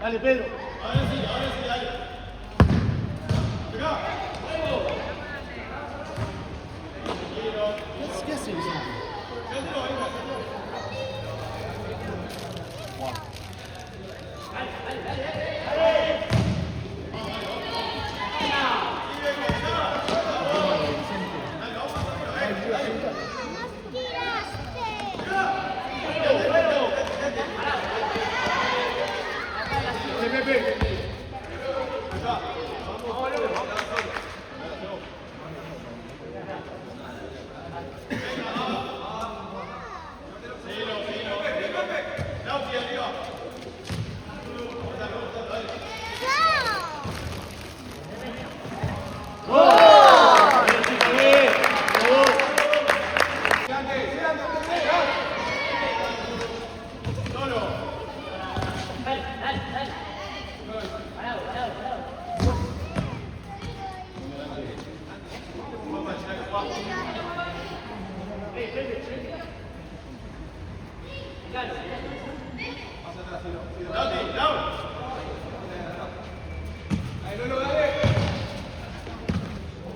Dale, Pedro. Ahora sí, dale. Acá. ¿Qué haces?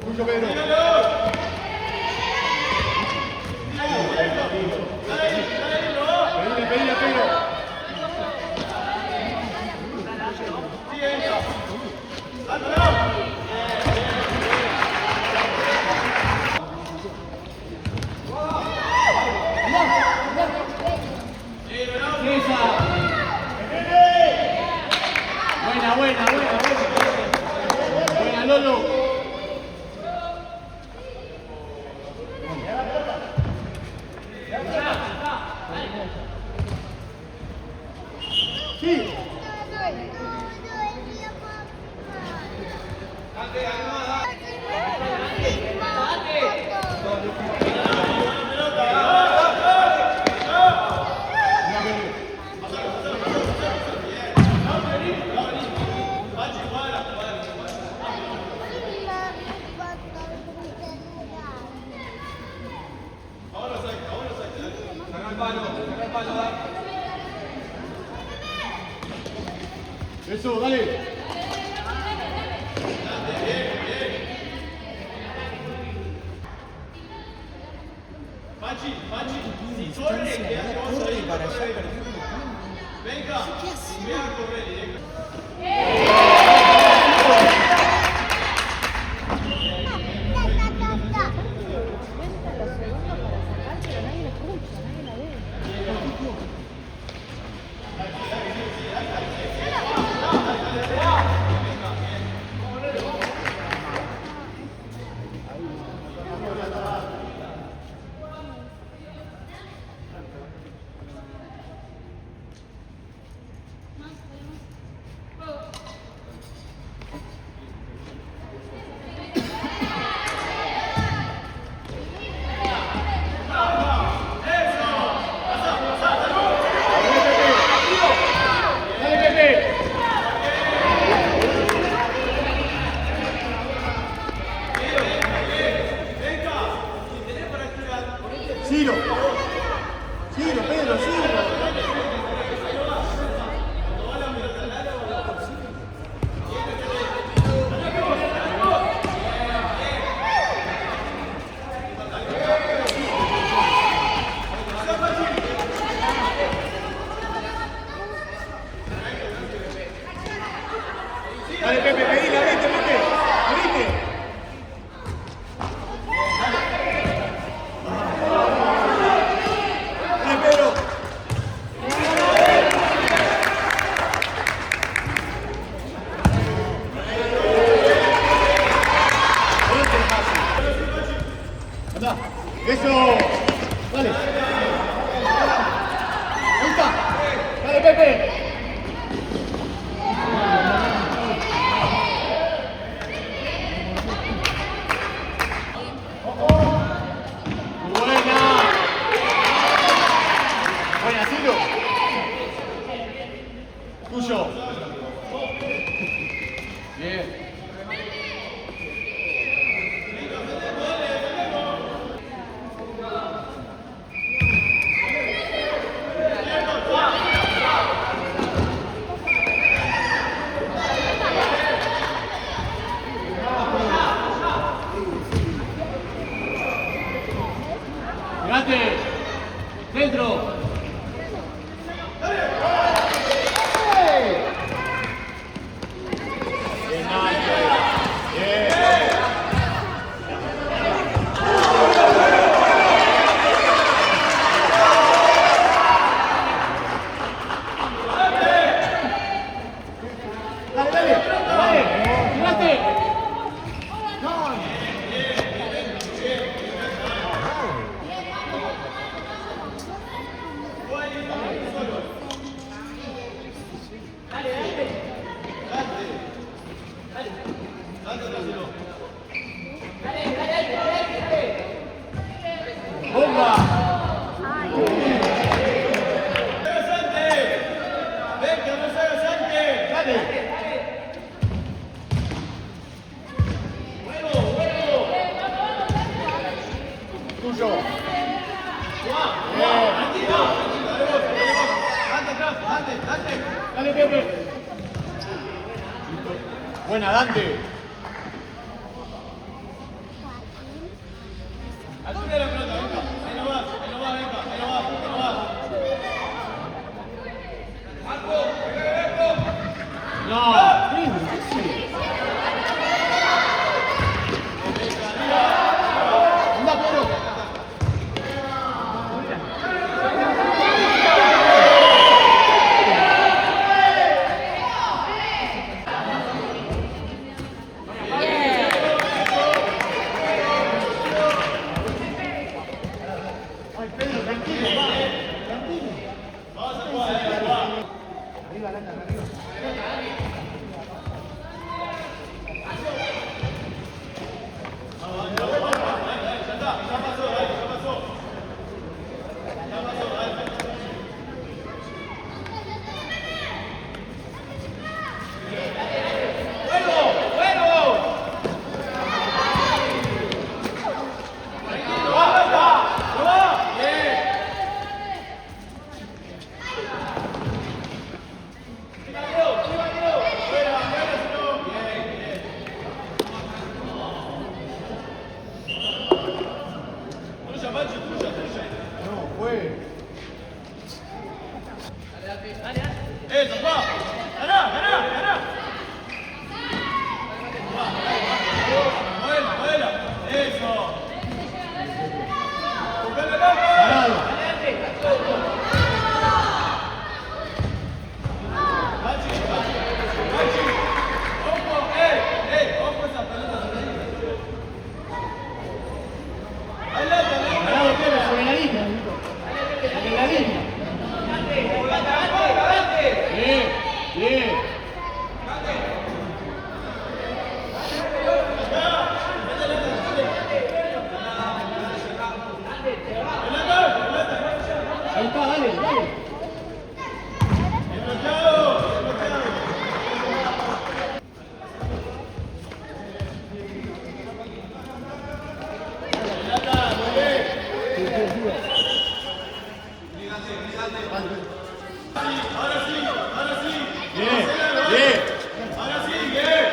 Mucho Pedro. Pedile, Pedro. Buena, Lolo. Sí. Eso, dale. Pachi, si corre, que hace vos ahí, para allá, venga, ve a correr directo. Adelante. Centro. Bien, Nacho. Bien. Dale, dale. Dale. Tirate. ¡Bomba! ¡Dale! Tuyo. Dale, Pepe. Buena, Dante. Altura de la pelota, venga. Ahí no vas, ahí no vas, venga. Ahí no vas, ahí no vas. Marco, No. Anda, Pedro. Ay, Pedro, tranquilo, va. Tranquilo. vamos a jugar, ahí, va. Arriba, Landa, arriba. Ya pasó, dale, ya pasó. Ya pasó, dale. ¡Juego! ¡Juego! Tranquilo, va, va. Bien. Fuera, fuera, si no. Bien, bien. Tuya, Pachi, tuya, tuya. No, fue. Eso, va. Ganá, ganá, ganá. Muela, muela. Eso. Buscale, loco. Parado. Pachi, Pachi, Pachi. Ojo, ojo esa pelota. Adelante, adelante. Parado, Pedro, sobre la línea. Sobre la línea. Bien, bien. Ahí está, dale, dale. Ahora sí, ahora sí. Bien, bien. Ahora sí, bien.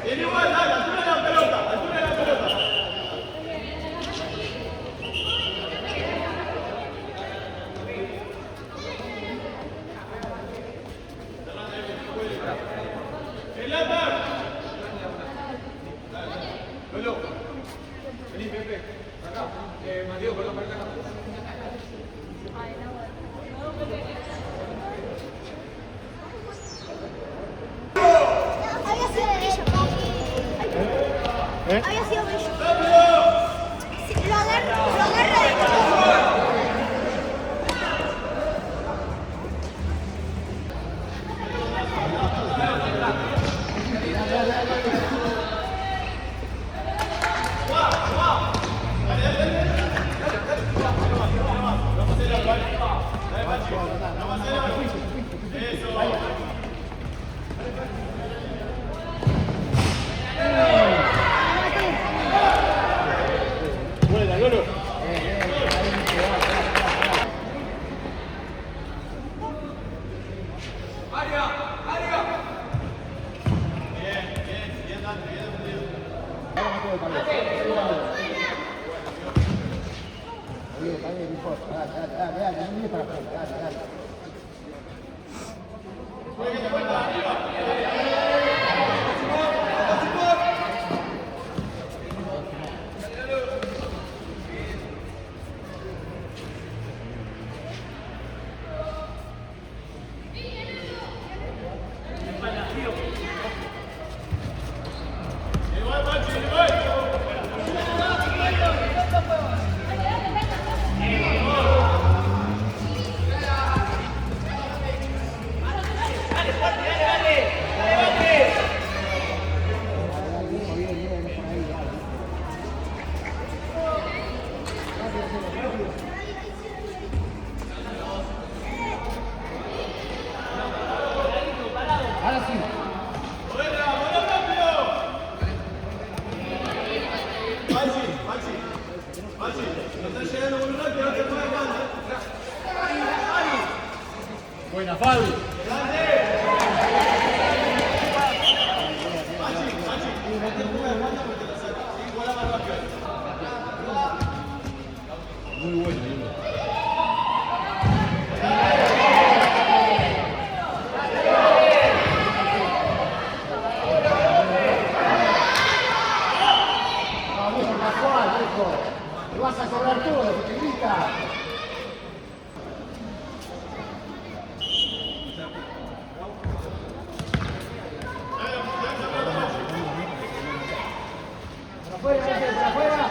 Tiene igual, dale, altura de la pelota, altura de la pelota. Pelota. Lolo. Vení, Pepe. Acá. Mateo, perdón, para acá. Había sido bello. ¿Eh? Había sido bello. ¡Rápido! Sí, lo agarra de todo. Vuela, Lolo. Bien, bien, bien, Dante, bien defendido. Está bien, no importa. Dale, no mires para afuera, dale. Ahora sí. Buena, Fabi. Muy buena, Lilo. Vamos a casual, hijo. Te vas a cobrar todo, que te grita. Por afuera.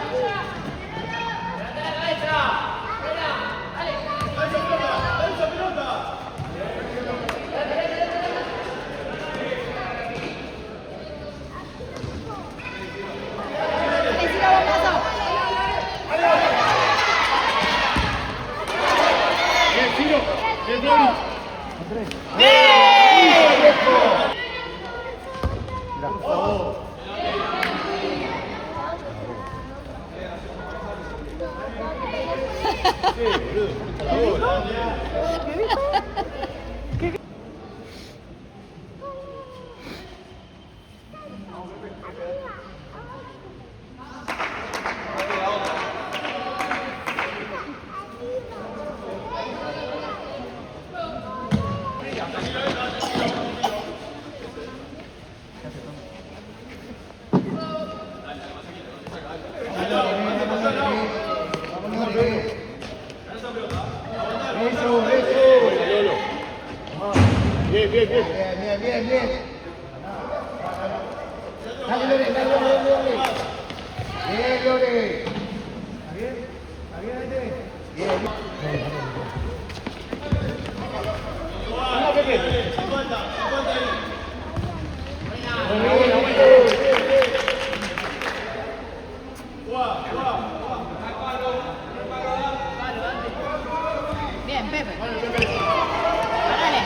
Encima bombazo. Bien, Ciro. Bien, Flori. Por favor. Sí, boludo. Por favor. Bien, bien, bien. Bien. Dale, Lore. Bien, Lore. ¿Está bien? Bien. Vamos, Pepe. Bien, Pepe. Dale.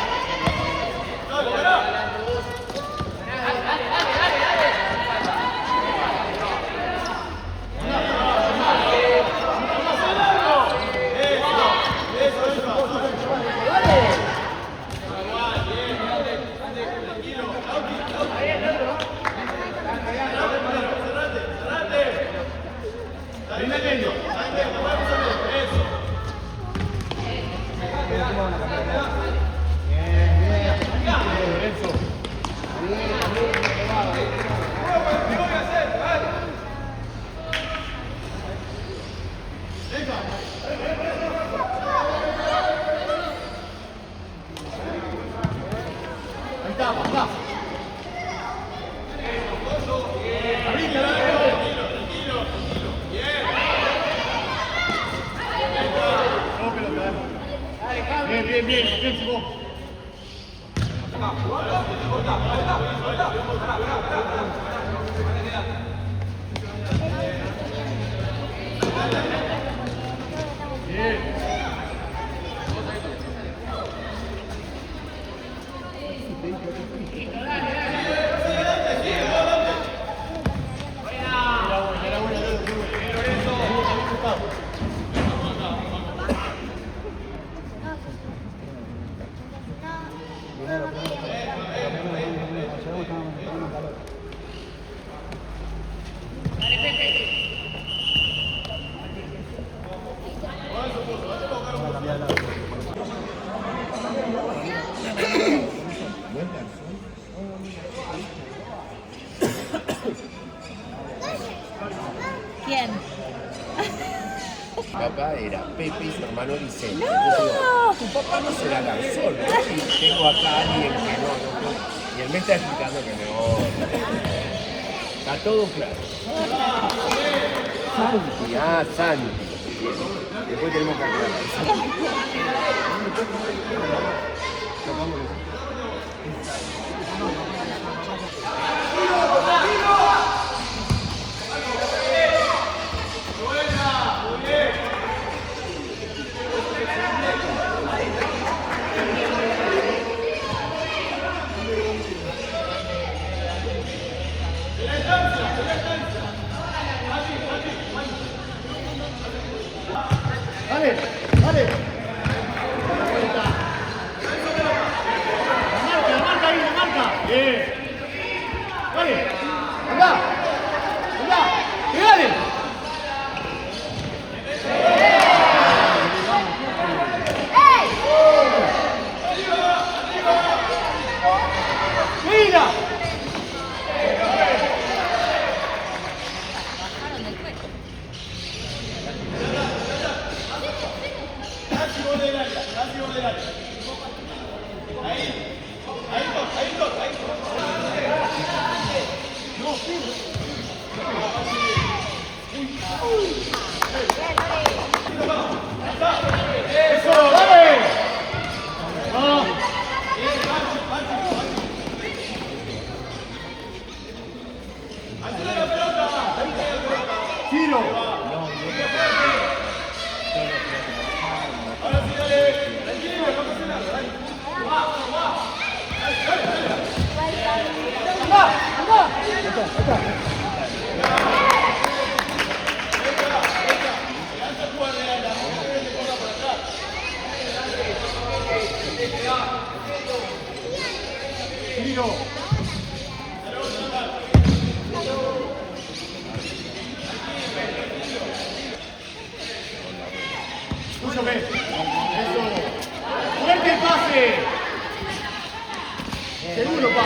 Ahí está, papá. Bien, Simón. Bien. Primero. papá era Pepe y su hermano Vicente. Entonces digo, tu papá no será Garzón, ¿no? Y tengo acá a alguien que no. Y él me está explicando que no. Está todo claro. Santi, Santi. Después tenemos que aclarar. Dale, dale. La marca ahí, la marca. Bien. Dale. Anda. Anda. Pegale. Mira. Bajaron del juego. Eso, dale. Ah. Tiro. Tiro. Escúchame. Eso. Fuerte el pase. Seguro, pa.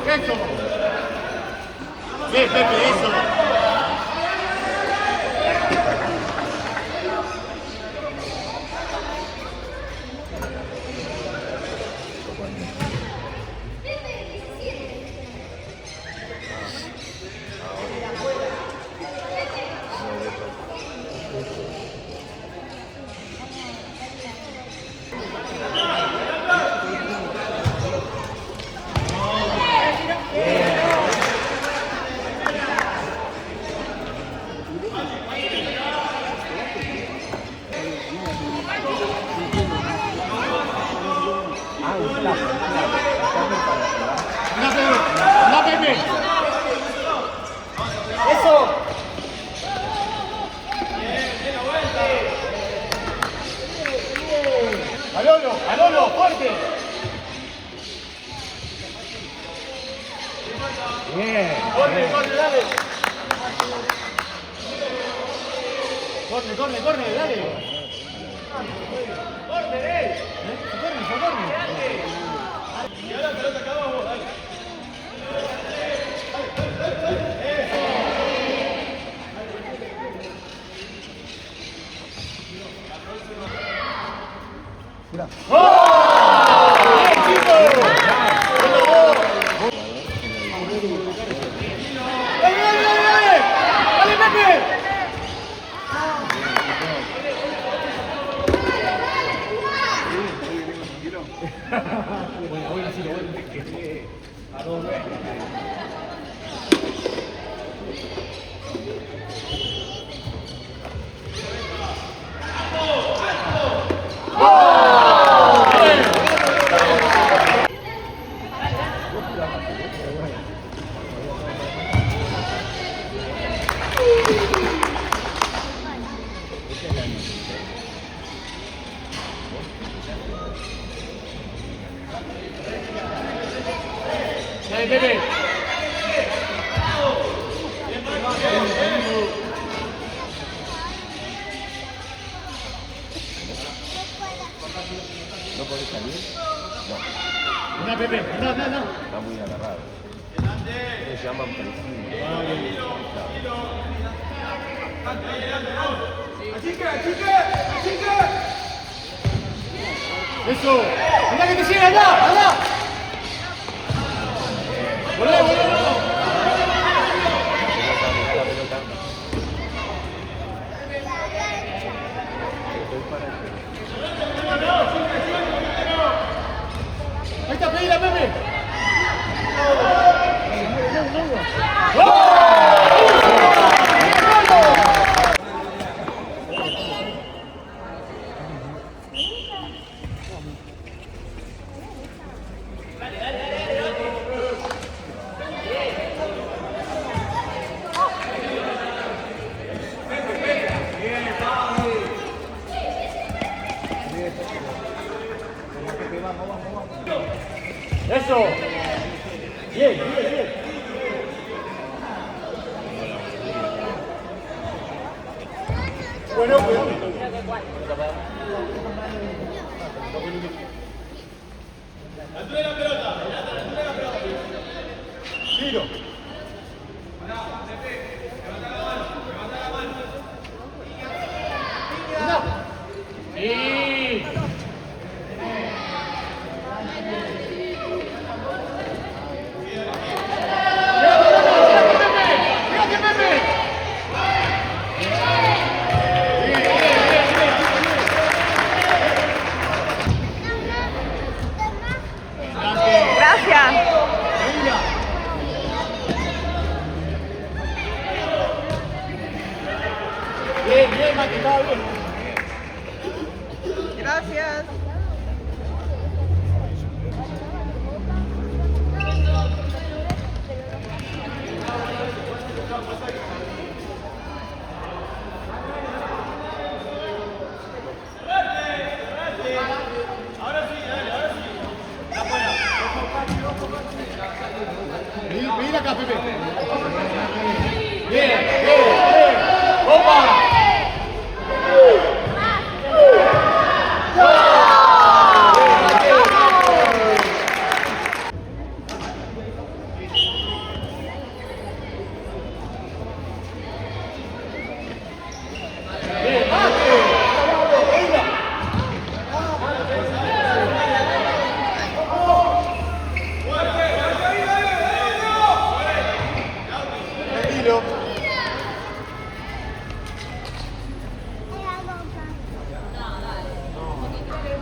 Eso. Bien, Pepe, eso. ¡Anda, Pepe! ¡Eso! ¡Alolo, fuerte! Bien. ¡Corre, dale! ¡Corre, dale! ¡Corre! Y ahora la pelota acá abajo, dale. ¡Dale, Pepe! Dale, Pepe. Pepe. Anda, anda, anda. Está muy agarrado. Se llaman presión. Eso. Anda que te sigue, anda, anda. Volé, volé, volé. Ahí está, pedila, Pepe. Eso. Bien, bien, bien. Bueno, pues. Altura de la pelota. Tiro. Sí. Gracias. Bien, bien, Mati, estaba bien. Gracias. Vení acá, Pepe. Bien, bien, bien. ¡Opa! Tranquilo.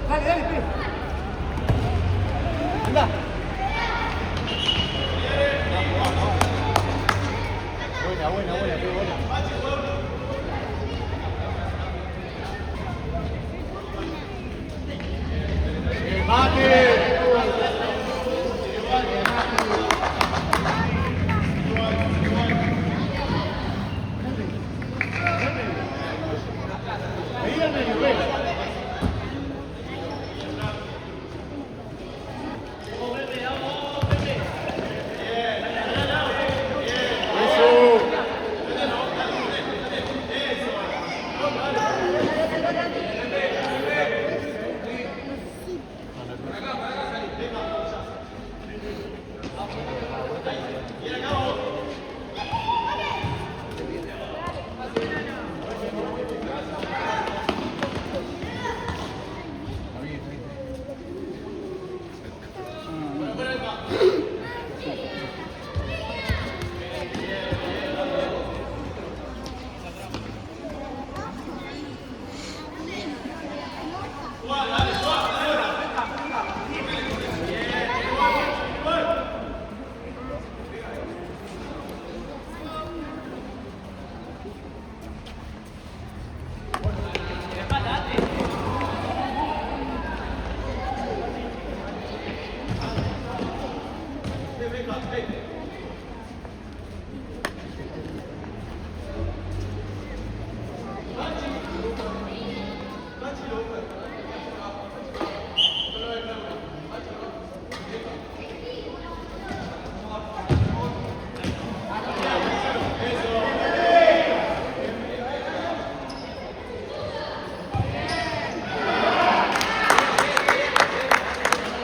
Dale, dale, Pepe. Anda. Buena, buena, buena, qué buena. ¡Mate! Ahí al medio, ve. Eso.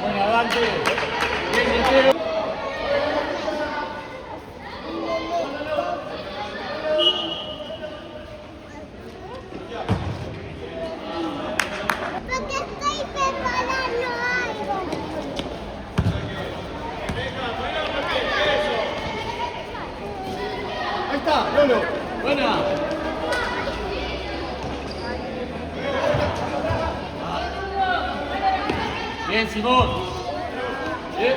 Bueno, adelante. está, Lolo. Buena. Bien, Simón. Bien.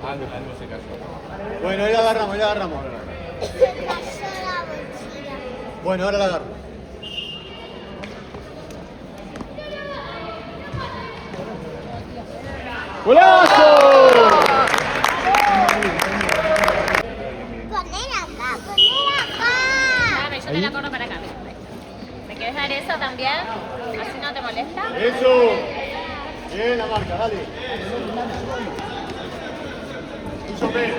Algo se cayó. Bueno, ahí la agarramos, ahí la agarramos. Se cayó la mochila. Bueno, ahora la agarro. ¡Golazo! Poner acá, poner acá. Dame, yo te la corro para acá. ¿Me quieres dar eso también? ¿Así no te molesta? Eso. Bien la marca, dale. Puso B.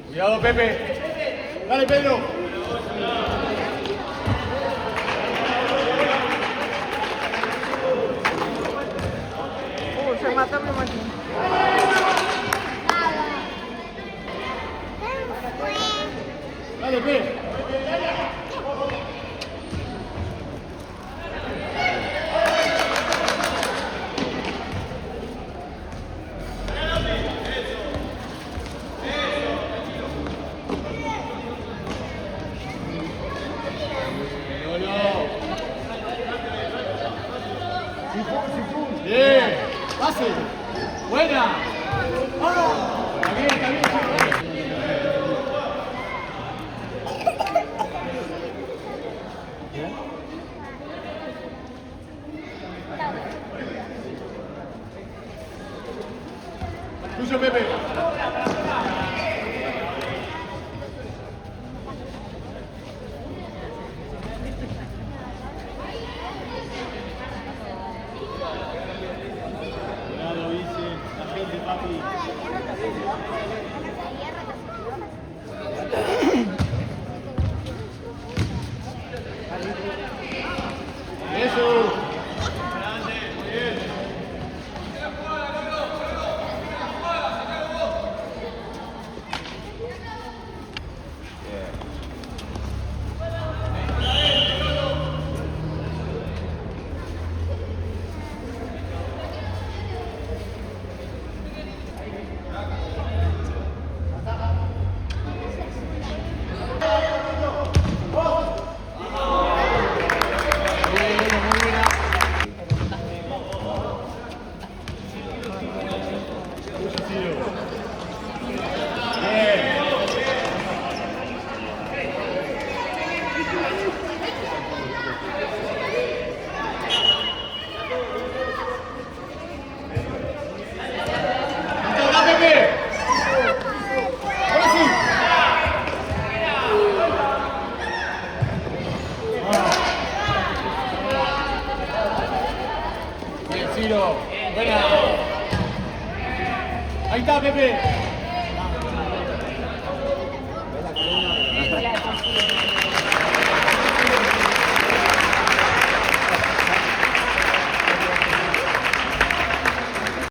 Cuidado, Pepe. Dale, Pedro. Se mató mi máquina. Dale, Pepe. Bien, pase, buena. Está bien, está bien. Tuyo, Pepe. Eso. Ciro, buena. Ahí está, Pepe.